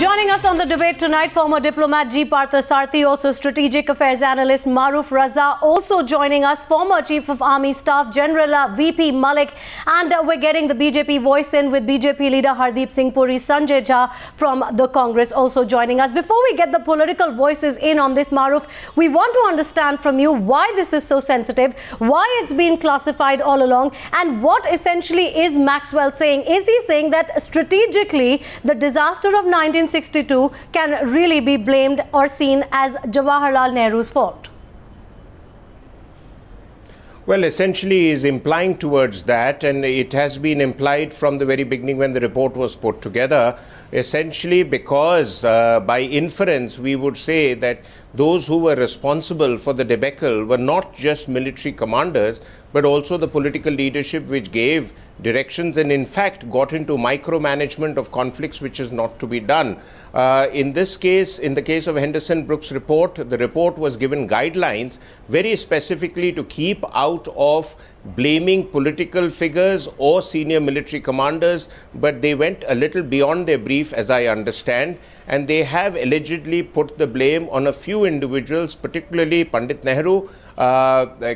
Joining us on the debate tonight, former diplomat G. Parthasarathy, also strategic affairs analyst Maruf Raza, also joining us, former Chief of Army Staff General VP Malik, and we're getting the BJP voice in with BJP leader Hardeep Singh Puri, Sanjay Jha from the Congress also joining us. Before we get the political voices in on this, Maruf, we want to understand from you why this is so sensitive, why it's been classified all along, and what essentially is Maxwell saying. Is he saying that strategically the disaster of 1962 can really be blamed or seen as Jawaharlal Nehru's fault? Well, essentially he is implying towards that, and it has been implied from the very beginning when the report was put together, essentially because by inference we would say that those who were responsible for the debacle were not just military commanders but also the political leadership which gave directions and in fact got into micromanagement of conflicts which is not to be done. In this case, in the case of Henderson Brooks report, the report was given guidelines very specifically to keep out of blaming political figures or senior military commanders, but they went a little beyond their brief, as I understand, and they have allegedly put the blame on a few individuals, particularly Pandit Nehru,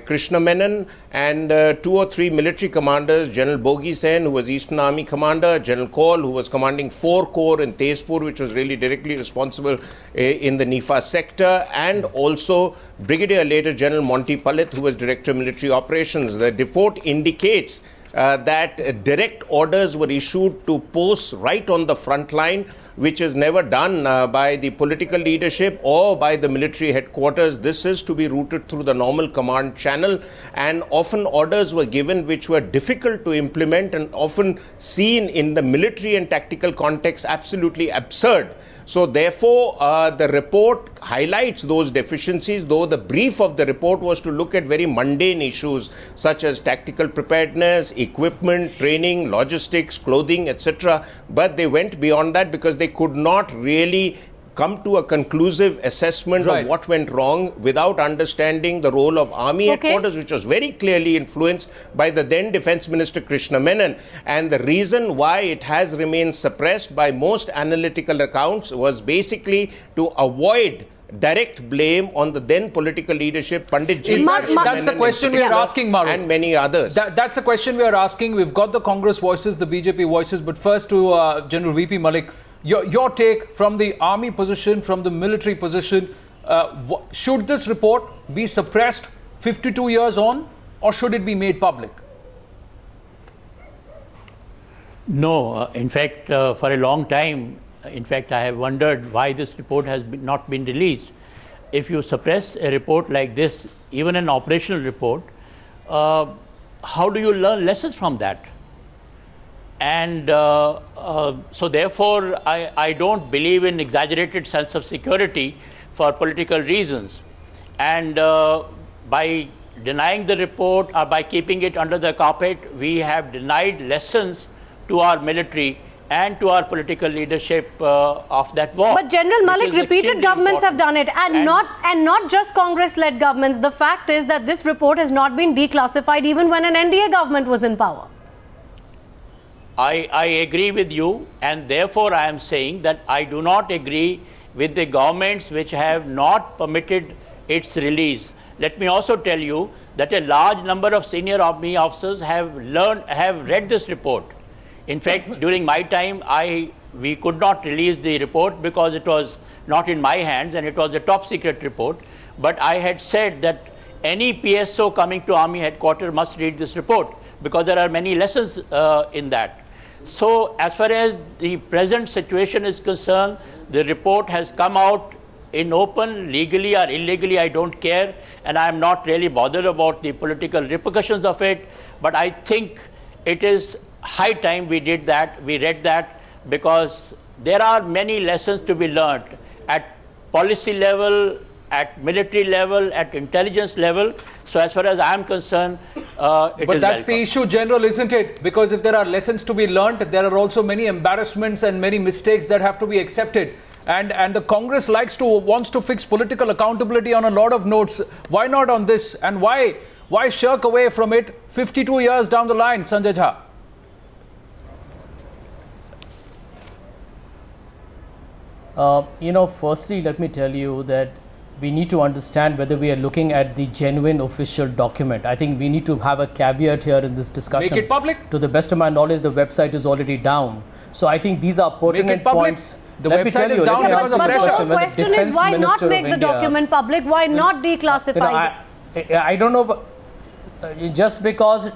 Krishna Menon, and 2 or 3 military commanders, General Bogi Sen, who was Eastern Army commander, General Kaul, who was commanding 4 corps in Tezpur, which was really directly responsible in the Nifa sector, and also Brigadier later General Monty Pallit, who was Director of Military Operations. The report indicates that direct orders were issued to posts right on the front line, which is never done by the political leadership or by the military headquarters. This is to be routed through the normal command channel, and often orders were given which were difficult to implement and often seen in the military and tactical context absolutely absurd. So therefore, the report highlights those deficiencies, though the brief of the report was to look at very mundane issues such as tactical preparedness, equipment, training, logistics, clothing, etc. But they went beyond that because they could not really come to a conclusive assessment of what went wrong without understanding the role of army headquarters, which was very clearly influenced by the then Defence Minister Krishna Menon. And the reason why it has remained suppressed by most analytical accounts was basically to avoid direct blame on the then political leadership, Pandit Ji. That's the question we are asking, Maruf. And many others. That's the question we are asking. We've got the Congress voices, the BJP voices, but first to General VP Malik. Your take from the army position, from the military position, should this report be suppressed 52 years on, or should it be made public? No, in fact, for a long time, in fact, I have wondered why this report has not been released. If you suppress a report like this, even an operational report, how do you learn lessons from that? And so therefore, I don't believe in exaggerated sense of security for political reasons. And by denying the report or by keeping it under the carpet, we have denied lessons to our military and to our political leadership of that war. But General Malik, repeated governments have done it, and not just Congress-led governments. The fact is that this report has not been declassified even when an NDA government was in power. I agree with you, and therefore I am saying that I do not agree with the governments which have not permitted its release. Let me also tell you that a large number of senior army officers have read this report. In fact, during my time, we could not release the report because it was not in my hands and it was a top secret report. But I had said that any PSO coming to army headquarters must read this report because there are many lessons in that. So as far as the present situation is concerned, the report has come out in open, legally or illegally, I don't care, and I am not really bothered about the political repercussions of it. But I think it is high time we did that, we read that, because there are many lessons to be learned at policy level, at military level, at intelligence level. So as far as I am concerned, But that's the issue, General, isn't it? Because if there are lessons to be learnt, there are also many embarrassments and many mistakes that have to be accepted. And the Congress wants to fix political accountability on a lot of notes. Why not on this? And why shirk away from it 52 years down the line, Sanjay Jha? Firstly, let me tell you that we need to understand whether we are looking at the genuine official document. I think we need to have a caveat here in this discussion. Make it public. To the best of my knowledge, the website is already down. So I think these are pertinent points. The website is down because of pressure. But the question is, why not make the document public? Why not declassify it? I don't know, but just because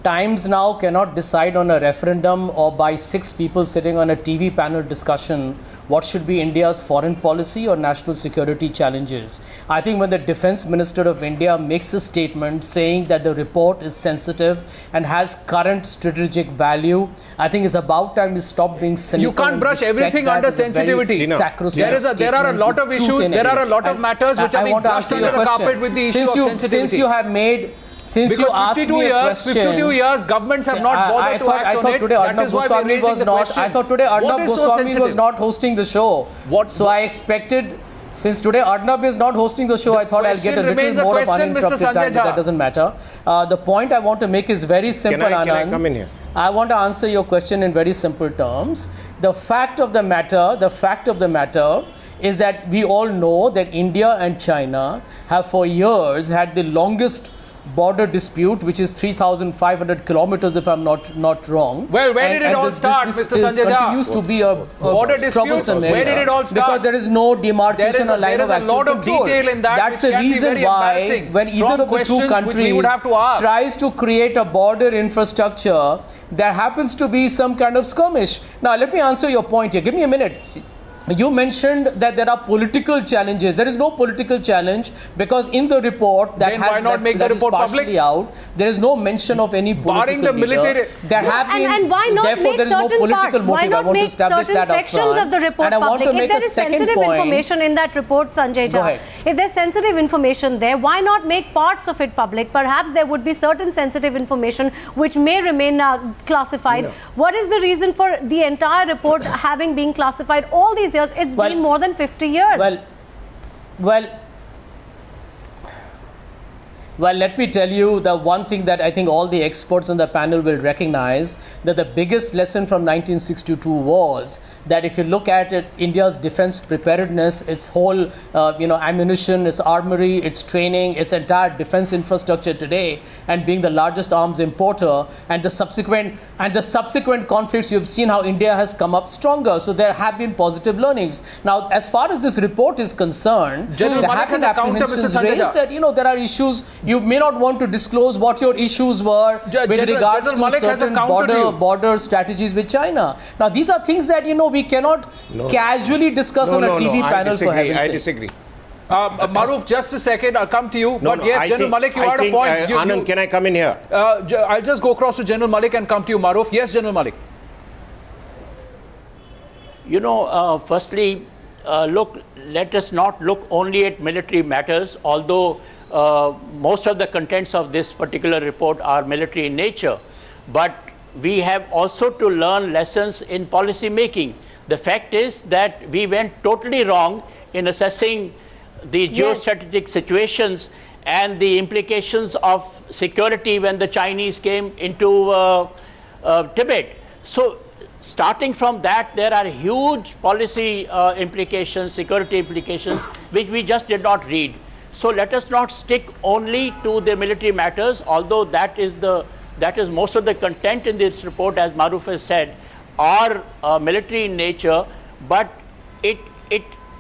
Times now cannot decide on a referendum or by 6 people sitting on a TV panel discussion what should be India's foreign policy or national security challenges. I think when the Defence Minister of India makes a statement saying that the report is sensitive and has current strategic value, I think it's about time we stop being cynical. You can't brush everything under sensitivity. There are a lot of issues, there are a lot of matters which are being brushed under the carpet with the issue of sensitivity. Since you have made... Since because you asked 52 me a years, question, 52 years, governments have not bothered to act I on thought it. Today That Arnab is why we are Goswami raising the question. I thought today Arnab Goswami was not hosting the show. So I expected, since today Arnab is not hosting the show, I thought I'll get a little more of uninterrupted time, but that doesn't matter. The point I want to make is very simple, Anand. Can I come in here? I want to answer your question in very simple terms. The fact of the matter is that we all know that India and China have for years had the longest border dispute, which is 3,500 kilometers, if I'm not wrong. Well, where did it all start, Mr. Sanjay Jha? Continues to be a border dispute. Where did it all start? Because there is no demarcation or line of actual control. There is a lot of detail in that. That's the reason why, when either of the two countries tries to create a border infrastructure, there happens to be some kind of skirmish. Now, let me answer your point here. Give me a minute. You mentioned that there are political challenges. There is no political challenge because in the report that then why not make the report partially out, there is no mention of any political barring the military. There have been, and why not therefore, make there is no certain political parts? Why motive. I not want to make establish certain that sections of the report and I want public? to make If there is sensitive information in that report, Sanjay Jha, if there's sensitive information there, why not make parts of it public? Perhaps there would be certain sensitive information which may remain classified. What is the reason for the entire report having been classified all these years? It's been more than 50 years. Well, let me tell you the one thing that I think all the experts on the panel will recognize, that the biggest lesson from 1962 was that if you look at it, India's defense preparedness, its whole ammunition, its armory, its training, its entire defense infrastructure today, and being the largest arms importer, and the subsequent conflicts, you've seen how India has come up stronger. So there have been positive learnings. Now, as far as this report is concerned, General there Malik have been has a counter, apprehensions Mr. Sanjay raised that there are issues. You may not want to disclose what your issues were with regards to certain border strategies with China. Now, these are things that we cannot casually discuss on a TV panel. For heaven's sake. I disagree. Maruf, just a second, I'll come to you. General Malik, you had a point. Anand, can I come in here? I'll just go across to General Malik and come to you, Maruf. Yes, General Malik. Firstly, let us not look only at military matters, although most of the contents of this particular report are military in nature. But we have also to learn lessons in policy making. The fact is that we went totally wrong in assessing the geostrategic situations and the implications of security when the Chinese came into Tibet. So, starting from that, there are huge policy implications, security implications, which we just did not read. So let us not stick only to the military matters, although that is most of the content in this report, as Maruf has said, are military in nature, but it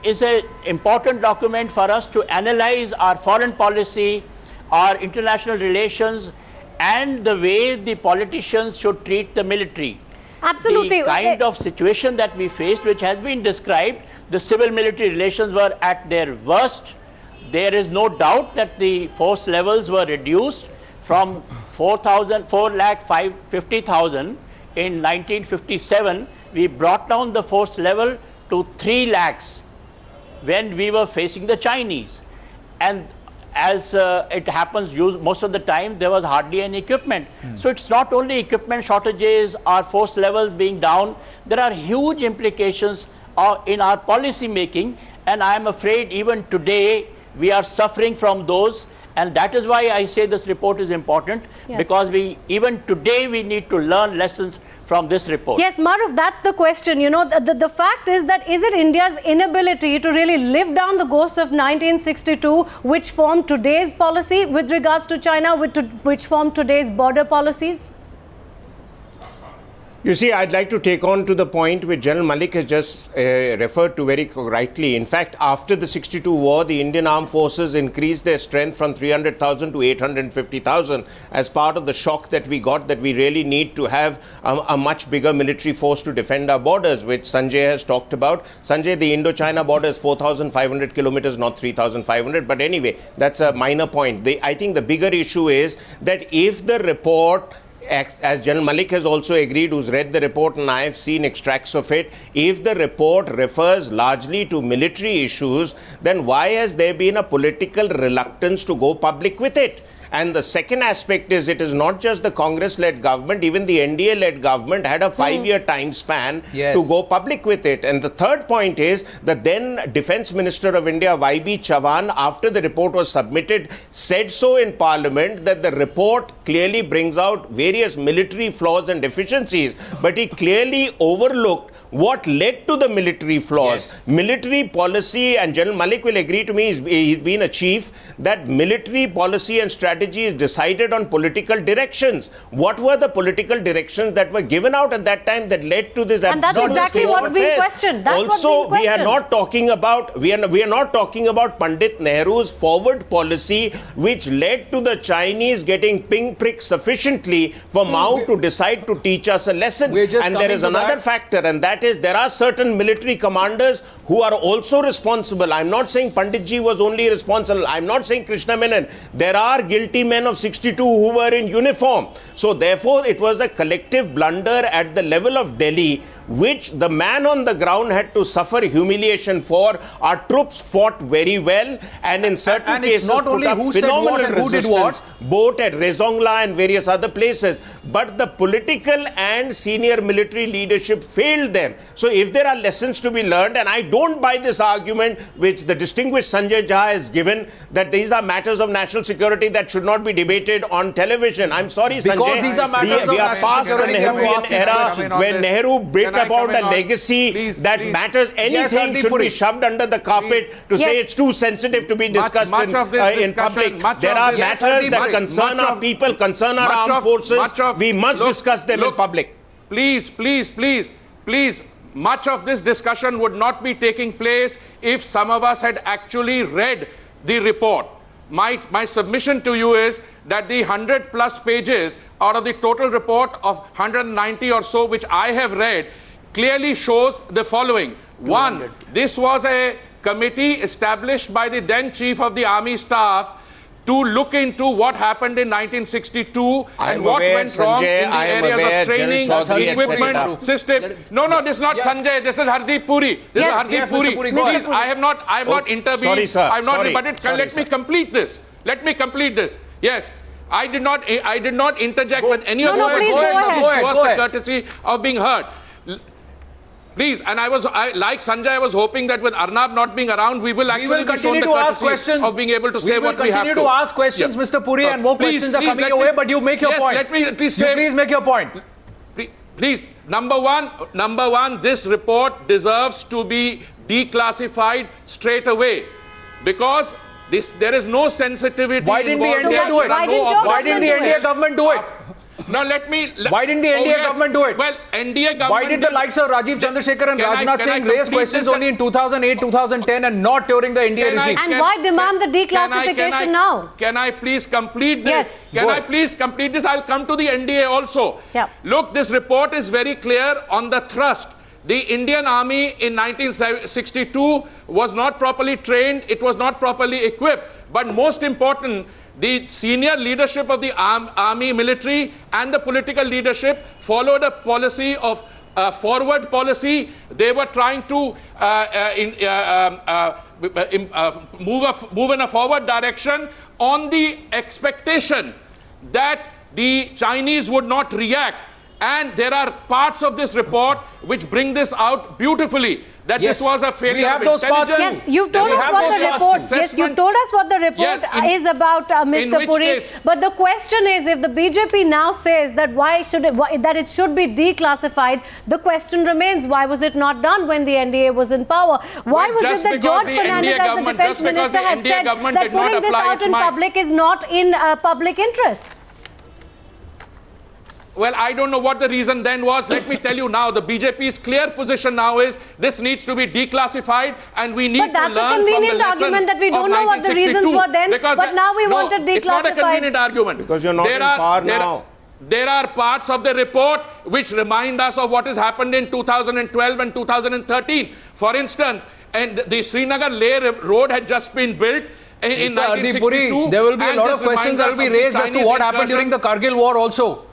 is an important document for us to analyze our foreign policy, our international relations, and the way the politicians should treat the military. Absolutely. The kind of situation that we faced, which has been described, the civil-military relations were at their worst. There is no doubt that the force levels were reduced from 4,50,000 in 1957. We brought down the force level to 3 lakhs when we were facing the Chinese. And as it happens most of the time, there was hardly any equipment. So it's not only equipment shortages, our force levels being down, there are huge implications in our policy making, and I am afraid even today we are suffering from those, and that is why I say this report is important, because even today we need to learn lessons from this report. Yes, Maruf, that's the question. You know, the fact is that is it India's inability to really live down the ghosts of 1962 which formed today's policy with regards to China, which formed today's border policies? You see, I'd like to take on to the point which General Malik has just referred to very rightly. In fact, after the 62 war, the Indian Armed Forces increased their strength from 300,000 to 850,000 as part of the shock that we got that we really need to have a much bigger military force to defend our borders, which Sanjay has talked about. Sanjay, the Indo-China border is 4,500 kilometers, not 3,500. But anyway, that's a minor point. I think the bigger issue is that if the report, as General Malik has also agreed, who's read the report and I have seen extracts of it, if the report refers largely to military issues, then why has there been a political reluctance to go public with it? And the second aspect is it is not just the Congress-led government, even the NDA-led government had a 5-year time span to go public with it. And the third point is the then Defence Minister of India, YB Chavan, after the report was submitted, said so in Parliament that the report clearly brings out various military flaws and deficiencies, but he clearly overlooked what led to the military flaws. Military policy, and General Malik will agree to me, he's been a chief, that military policy and strategy is decided on political directions. What were the political directions that were given out at that time that led to this? And that's exactly what's being questioned. Also, we are not talking about Pandit Nehru's forward policy, which led to the Chinese getting ping-pricked sufficiently for Mao to decide to teach us a lesson. And there is another factor, and that is there are certain military commanders who are also responsible. I'm not saying Panditji was only responsible. I'm not saying Krishna Menon. There are guilty men of 62 who were in uniform. So therefore, it was a collective blunder at the level of Delhi, which the man on the ground had to suffer humiliation for. Our troops fought very well, and in certain cases not only put up who said phenomenal what and who did resistance, what. both at Rezongla and various other places. But the political and senior military leadership failed them. So if there are lessons to be learned, and I don't buy this argument which the distinguished Sanjay Jha has given, that these are matters of national security that should not be debated on television. I'm sorry, Sanjay. These are matters we of are past the Nehruvian era when Nehru built about a legacy that matters. Anything should be shoved under the carpet to say it's too sensitive to be discussed in public. There are matters that concern our people, concern our armed forces. We must discuss them in public. Please, much of this discussion would not be taking place if some of us had actually read the report. My submission to you is that the 100+ pages out of the total report of 190 or so which I have read clearly shows the following. 1, this was a committee established by the then Chief of the Army Staff to look into what happened in 1962 and what went wrong in the areas of training, equipment, system. No, this is not Sanjay. This is Hardeep Puri. This is Hardeep Puri. Please, I have not intervened. Sorry, sir. I have not Sorry. rebutted. Let me complete this. Yes. I did not interject when any of you was the courtesy of being heard. Please, and like Sanjay, I was hoping that with Arnab not being around, we will actually be shown the courtesy of being able to say what we have to. We will continue to ask questions, Mr. Puri, and more questions are coming your way, but you make your point. Let me at least say... Please make your point. Please, number one, this report deserves to be declassified straight away because there is no sensitivity. Why didn't the NDA do it? Why didn't the NDA government do it? Now Why didn't the NDA government do it? Well, NDA government... Why did the likes of Rajiv Chandrasekhar and Rajnath Singh raise questions only in 2008, 2010 and not during the NDA regime? And why demand the declassification now? Can I please complete this? Yes. Can I please complete this? I'll come to the NDA also. Yeah. Look, this report is very clear on the thrust. The Indian Army in 1962 was not properly trained, it was not properly equipped. But most important, the senior leadership of the army, military and the political leadership followed a policy of forward policy. They were trying to move in a forward direction on the expectation that the Chinese would not react. And there are parts of this report which bring this out beautifully, that Yes. this was a failure We have of those parts intelligence. Yes, you've told We us have what those the parts report. too. Yes, you've told us what the report Yeah, is about, Mr. which Puri. case? But the question is, if the BJP now says that that it should be declassified, the question remains: why was it not done when the NDA was in power? Why Well, was just it that because George the Fernandez, NDA as the government- defense just because minister, the had NDA said government that did not putting this apply out its in mind? public is not in public interest? Well, I don't know what the reason then was. Let me tell you now, the BJP's clear position now is this needs to be declassified, and we need But to that's a learn from the convenient lessons argument that we of don't know what the reasons 1962. were then, Because but now we want it It's not a declassified. convenient argument. Because you're not in power now. There are parts of the report which remind us of what has happened in 2012 and 2013. For instance, and the Srinagar Leh road had just been built in Mr. Hardeep 1962. Puri, there will be a and lot this of questions that will be reminds us raised of as to the what Chinese happened during incursion. the Kargil war also.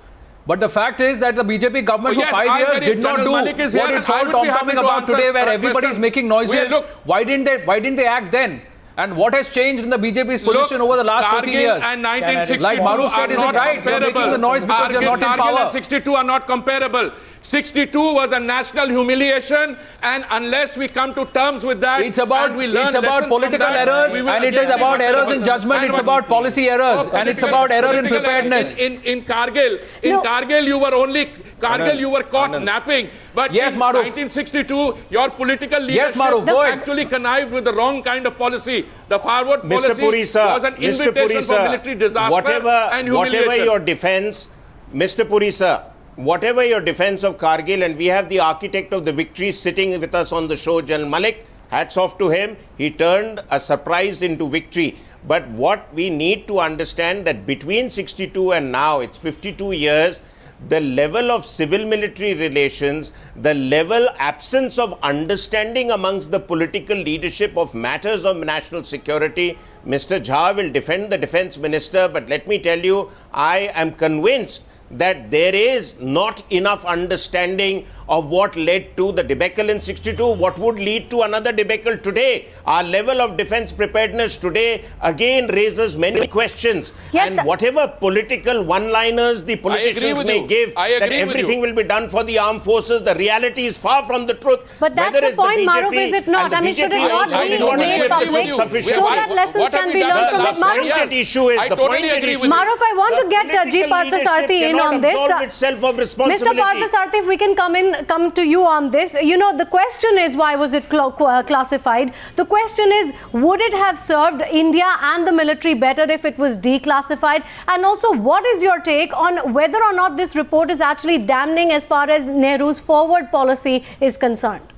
But the fact is that the BJP government Oh, for yes, 5 I'm years very- did not General do Malik is what here it's and I all would be happy tom-tomming to about answer today, where that everybody is question. making noises. Look- Why didn't they act then? And what has changed in the BJP's position over the last 14 Kargil years? and 1962 Like Maruf said, are is it not right? You're making comparable. the noise because you're not in Kargil power. and 62 are not comparable. 62 was a national humiliation, and unless we come to terms with that, It's about and we learn lessons from political that, errors, we will and it again is about be errors in judgment. And It's what- about policy errors, and it's about error in political preparedness. In Kargil, No. you were only Anand, you were caught Anand. napping. But Yes, in Maruf. 1962, your political Yes, leadership Maruf, go ahead. actually connived with the wrong kind of policy. The forward Mr. policy Puri, sir, was an Mr. invitation Puri, for sir, military disaster whatever and humiliation. your defense, Mr. Puri, sir, whatever your defense of Kargil, and we have the architect of the victory sitting with us on the show, General Malik, hats off to him. He turned a surprise into victory. But what we need to understand that between 62 and now, it's 52 years, the level of civil-military relations, the level absence of understanding amongst the political leadership of matters of national security. Mr. Jha will defend the defense minister, but let me tell you, I am convinced that there is not enough understanding of what led to the debacle in 62, what would lead to another debacle today. Our level of defense preparedness today again raises many questions. Yes, and whatever political one-liners the politicians with may you. give, I that agree with everything you. will be done for the armed forces, the reality is far from the truth. But that's Whether the it's point, BJP Maruf, is it not? and the I mean, should it BJP not also be did not made make public it sufficient. so that lessons What have can we be done learned in from the it? last 1 Maruf, year? pointed issue is I the totally pointed agree issue. with you. Maruf, I want to get G. Political Parthasarathy leadership in on cannot this. absolve itself of Mr. responsibility. Parthasarathy, if we can come to you on this. You know, the question is, why was it classified? The question is, would it have served India and the military better if it was declassified? And also, what is your take on whether or not this report is actually damning as far as Nehru's forward policy is concerned?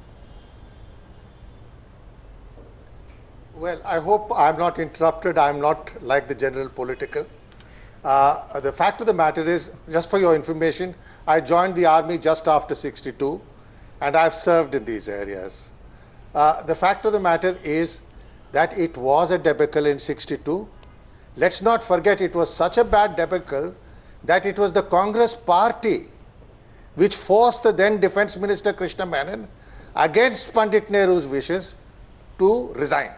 Well, I hope I'm not interrupted. I'm not like the general political. The fact of the matter is, just for your information, I joined the army just after 62, and I've served in these areas. The fact of the matter is that it was a debacle in 62. Let's not forget it was such a bad debacle that it was the Congress party which forced the then Defense Minister Krishna Menon, against Pandit Nehru's wishes, to resign.